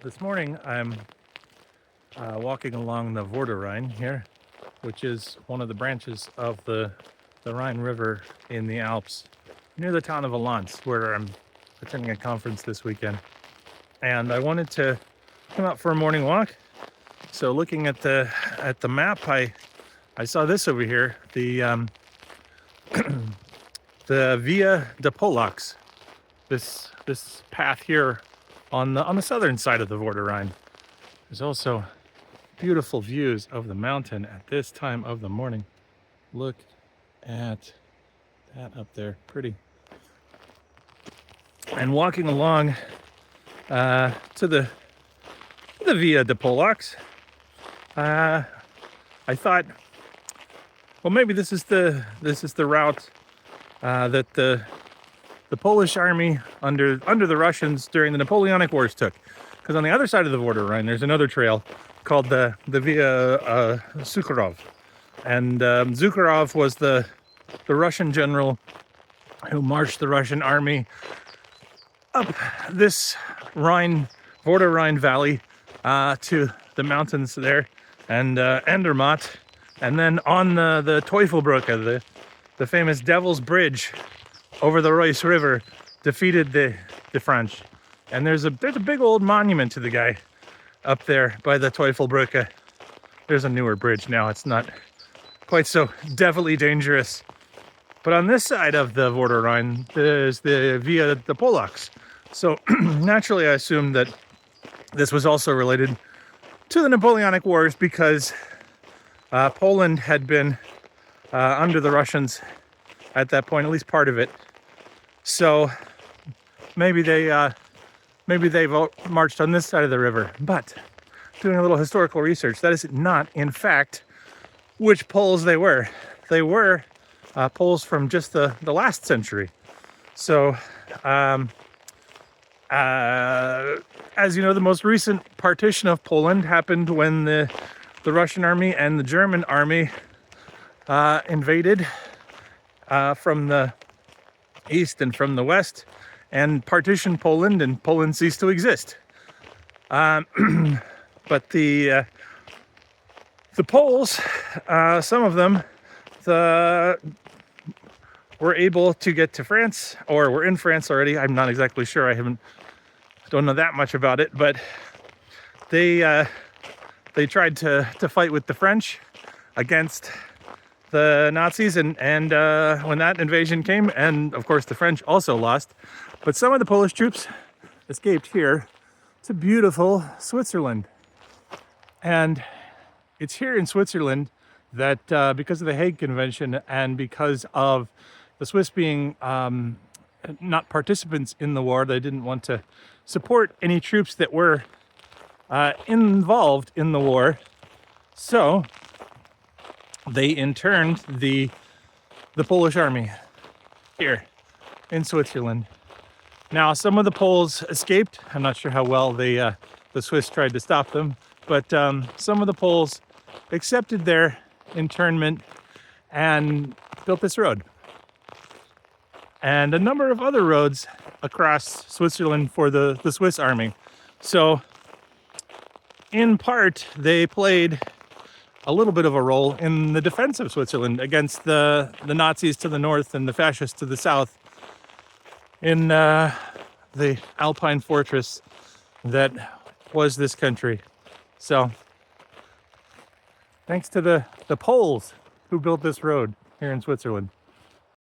This morning I'm walking along the Vorderrhein here, which is one of the branches of the Rhine River in the Alps, near the town of Valence, where I'm attending a conference this weekend. And I wanted to come out for a morning walk. So looking at the map, I saw this over here, the the Via de Polacs. This path here on the southern side of the Vorderrhein. There's also beautiful views of the mountain at this time of the morning. Look at that up there, pretty. And walking along to the Via de Polacs, I thought, well, maybe this is the route that the Polish army under the Russians during the Napoleonic Wars took. Because on the other side of the Vorderrhein, there's another trail called the Via Sukharov. And Sukharov was the Russian general who marched the Russian army up this Vorderrhein valley to the mountains there and Andermatt, and then on the Teufelbrücke, the famous Devil's Bridge over the Reuss River, defeated the French. And there's a big old monument to the guy up there by the Teufelbrücke. There's a newer bridge now. It's not quite so devilly dangerous. But on this side of the Vorderrhein, there's the Via de Polacs. So naturally, I assumed that this was also related to the Napoleonic Wars because Poland had been under the Russians at that point, at least part of it. So maybe they marched on this side of the river. But doing a little historical research, that is not, in fact, which Poles they were. They were Poles from just the last century. So, as you know, the most recent partition of Poland happened when the Russian army and the German army invaded from the east and from the west, and partitioned Poland, and Poland ceased to exist. But the Poles, some of them, were able to get to France, or were in France already. I'm not exactly sure. I don't know that much about it, but they tried to fight with the French against the Nazis, and when that invasion came, and of course the French also lost, but some of the Polish troops escaped here to beautiful Switzerland. And it's here in Switzerland that because of the Hague Convention and because of the Swiss being not participants in the war, they didn't want to support any troops that were involved in the war. So they interned the Polish army here in Switzerland. Now, some of the Poles escaped. I'm not sure how well the Swiss tried to stop them, but some of the Poles accepted their internment and built this road. And a number of other roads across Switzerland for the Swiss army. So, in part, they played a little bit of a role in the defense of Switzerland against the Nazis to the north and the fascists to the south in the Alpine fortress that was this country. So, thanks to the Poles who built this road here in Switzerland.